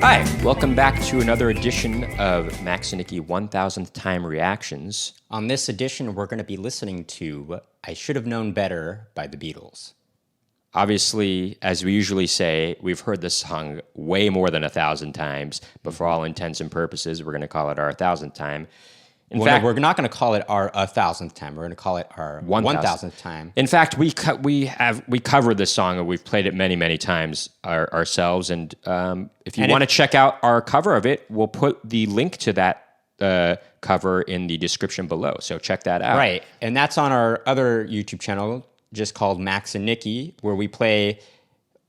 Hi, welcome back to another edition of Max and Nikki 1000th Time Reactions. On this edition, we're going to be listening to I Should Have Known Better by the Beatles. Obviously, as we usually say, we've heard this song way more than 1,000 times, but for all intents and purposes, we're going to call it our 1,000th time. In fact, we're not going to call it our 1,000th time. We're going to call it our 1,000th time. In fact, we covered this song and we've played it many, many times ourselves. And if you want to check out our cover of it, we'll put the link to that cover in the description below. So check that out. Right, and that's on our other YouTube channel, just called Max and Nikki, where we play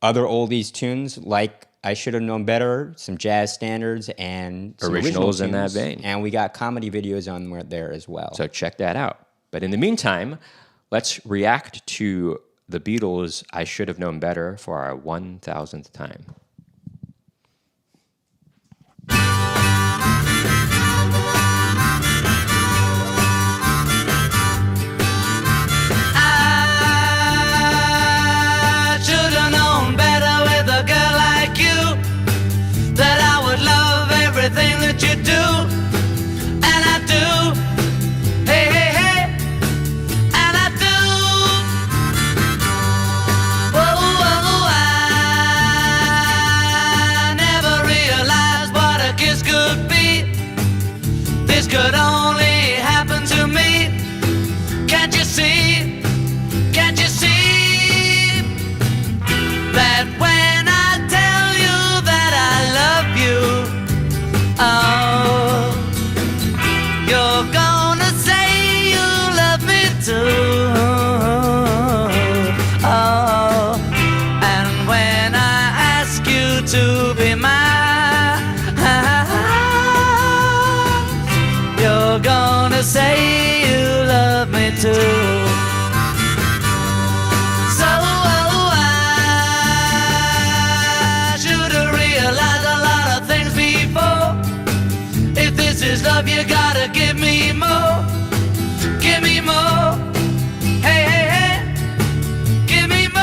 other oldies tunes like I Should Have Known Better, some jazz standards, and some originals original in that tunes. vein. And we got comedy videos on there as well. So check that out. But in the meantime, let's react to the Beatles' I Should Have Known Better for our 1,000th time. Everything that you do, and I do. Hey, hey, hey, and I do. Whoa, whoa, I never realized what a kiss could be. This could only happen to me. Can't you see? Can't you see that when I tell you that I love you? Oh, you're gonna say you love me too. Oh, and when I ask you to be mine, you're gonna say you love me too. So I should have realized a lot of things before. If this is love, you gotta give me more. Give me more. Hey, hey, hey. Give me more.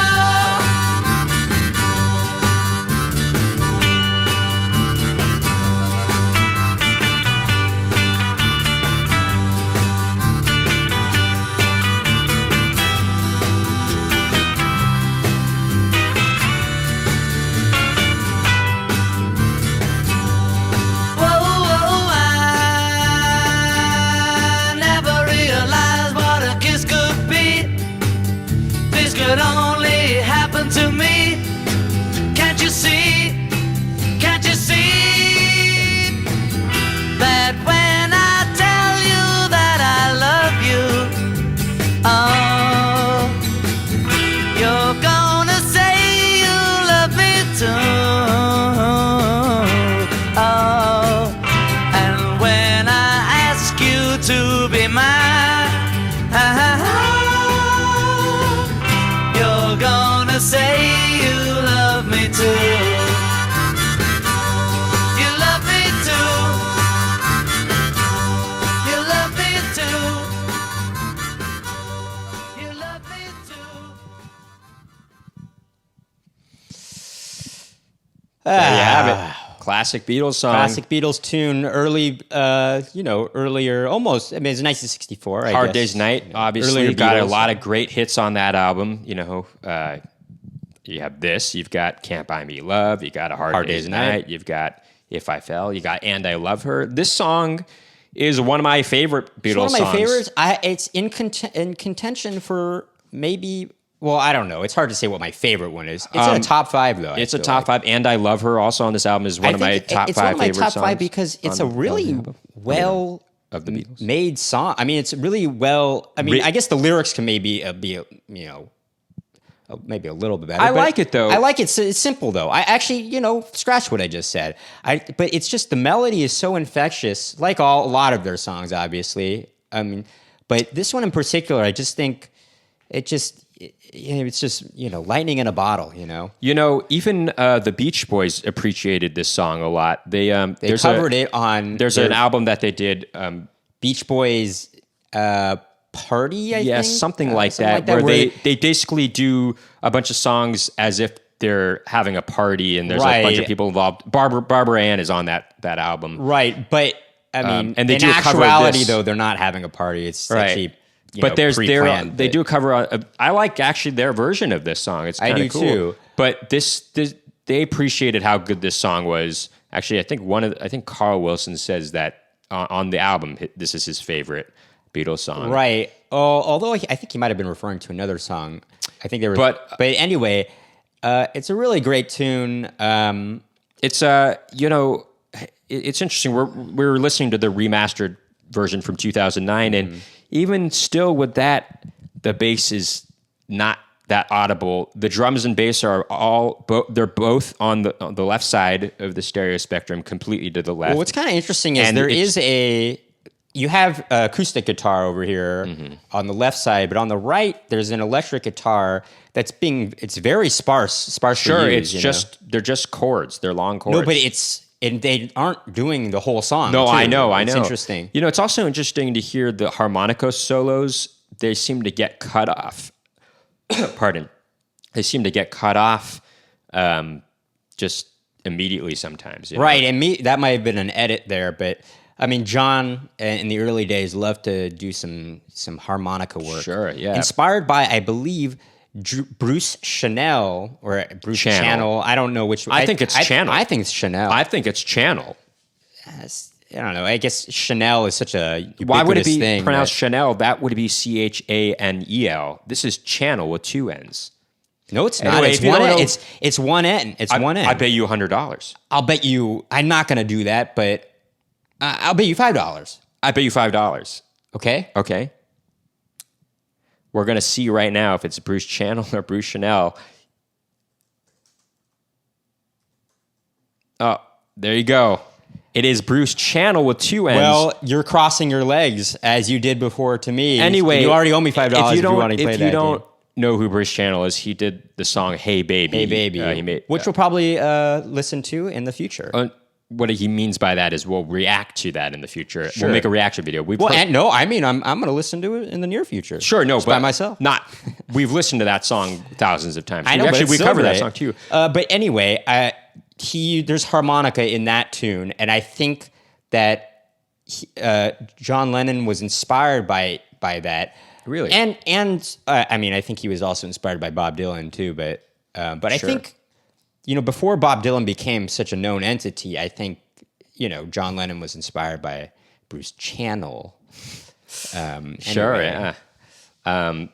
Could only happen to me. Can't you see? Can't you see that when I tell you that I love you, oh, you're gonna say you love me too. Oh, and when I ask you to be mine, say you love me too. You love me too. You love me too. You love me too. There you have it. Classic Beatles song. Classic Beatles tune, earlier, almost, I mean, it's 1964, I guess. Hard Day's Night, obviously. Earlier got a Beatles. lot of great hits on that album. You have this, you've got Can't Buy Me Love, you got A Hard Day's Night, you've got If I Fell, you got And I Love Her. This song is one of my favorite Beatles songs. It's one of my favorites. It's in contention for maybe, well, I don't know. It's hard to say what my favorite one is. It's in a top five, though. It's a top five, And I Love Her also on this album is one of my top five favorite songs. It's one of my top five because it's a really well of the Beatles made song. I mean, it's really well, I mean, I guess the lyrics can maybe be, maybe a little bit better. I like it, though. I like it. It's simple, though. I actually, scratch what I just said. But it's just the melody is so infectious, like a lot of their songs, obviously. I mean, but this one in particular, I just think it's just lightning in a bottle. Even the Beach Boys appreciated this song a lot. They covered it on. There's an album that they did, Beach Boys. Party, I think? Yeah, something like that, where they basically do a bunch of songs as if they're having a party and there's a bunch of Right. people involved. Barbara Ann is on that album. Right, but I mean, and they in do a cover of actuality, this. though, they're not having a party. It's Right. actually, But there's pre-planned. they do a cover on. I like actually their version of this song. It's I kind do of cool. too. But this they appreciated how good this song was. Actually, I think Carl Wilson says that on the album this is his favorite Beatles song. Right. Although I think he might have been referring to another song. I think there was. But anyway, it's a really great tune. It's it's interesting. We're listening to the remastered version from 2009, and even still with that, the bass is not that audible. The drums and bass are they're both on the left side of the stereo spectrum, completely to the left. Well, what's kind of interesting is And you have acoustic guitar over here on the left side, but on the right there's an electric guitar it's very sparsely Sure, used, they're just chords. They're long chords. No, but they aren't doing the whole song. No, too. I know. It's interesting. It's also interesting to hear the harmonica solos. They seem to get cut off. Pardon. They seem to get cut off just immediately sometimes. Right, and that might have been an edit there, but I mean, John in the early days loved to do some harmonica work. Sure, yeah. Inspired by, I believe, Bruce Chanel or Bruce Channel. I don't know which. I think it's Channel. I think it's Chanel. I think it's Channel. I don't know. I guess Chanel is such a ubiquitous Why would it be thing pronounced Chanel? That would be Chanel. This is Channel with two N's. No, it's not. Anyway, It's if you one. don't know- It's one N. It's one N. I pay you $100. I'll bet you. I'm not going to do that, but I'll bet you $5. I pay you $5. Okay. Okay. We're going to see right now if it's Bruce Channel or Bruce Chanel. Oh, there you go. It is Bruce Channel with two N's. Well, you're crossing your legs as you did before to me. anyway, you already owe me $5 if you want to play that. If you don't game. know who Bruce Channel is, he did the song "Hey Baby." Hey Baby, He made, which we'll probably listen to in the future. what he means by that is we'll react to that in the future. Sure. We'll make a reaction video. I'm going to listen to it in the near future. Sure, no, Just but by myself. We've listened to that song thousands of times. I know, but we it's covered so that great. song too. But anyway, there's harmonica in that tune, and I think that John Lennon was inspired by that. Really? And I mean, I think he was also inspired by Bob Dylan too. But I Sure. think before Bob Dylan became such a known entity, I think John Lennon was inspired by Bruce Channel. Sure, Anyway. yeah.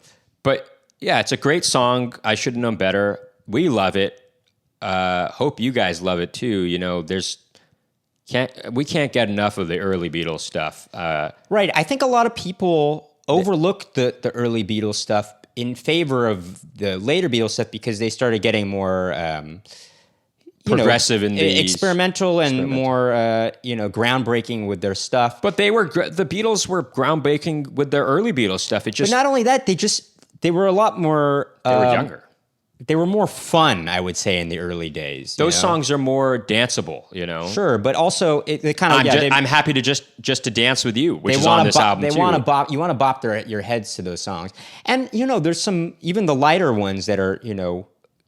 But yeah, it's a great song. I should have known better. We love it. Hope you guys love it too. We can't get enough of the early Beatles stuff. Right. I think a lot of people overlook the early Beatles stuff in favor of the later Beatles stuff because they started getting more Progressive in the experimental and more groundbreaking with their stuff. But the Beatles were groundbreaking with their early Beatles stuff. But not only that, they were a lot more. They were younger. They were more fun, I would say, in the early days. Those songs are more danceable, Sure, but also they kind of. I'm happy to just to dance with you, which is wanna on this album They too. want to bop. You want to bop your heads to those songs, and there's some even the lighter ones that are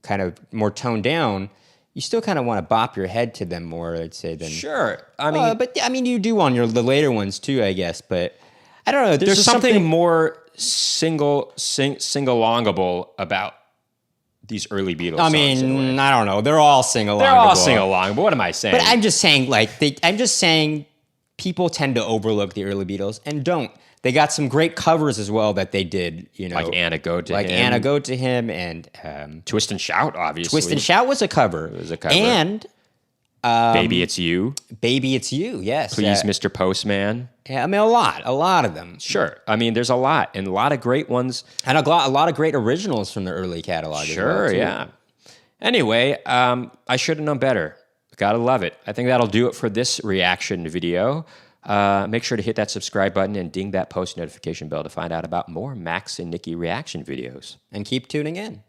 kind of more toned down. You still kind of want to bop your head to them more, I'd say. Than Sure, I mean, you do on the later ones too, I guess. But I don't know. there's just something more sing-alongable about these early Beatles. I songs in a way. mean, I don't know. They're all sing along. They're all sing-along, but what am I saying? But I'm just saying, people tend to overlook the early Beatles and don't. They got some great covers as well that they did, like Anna Go to Him. Anna Go to Him and Twist and Shout, obviously. Twist and Shout was a cover. It was a cover. And Baby It's You. Baby It's You, yes. Please, Mr. Postman. Yeah, I mean, a lot of them. Sure. I mean, there's a lot, and a lot of great ones. And a lot of great originals from the early catalog as well, Sure, too. yeah. Anyway, I should have known better. Gotta love it. I think that'll do it for this reaction video. Make sure to hit that subscribe button and ding that post notification bell to find out about more Max and Nikki reaction videos. And keep tuning in.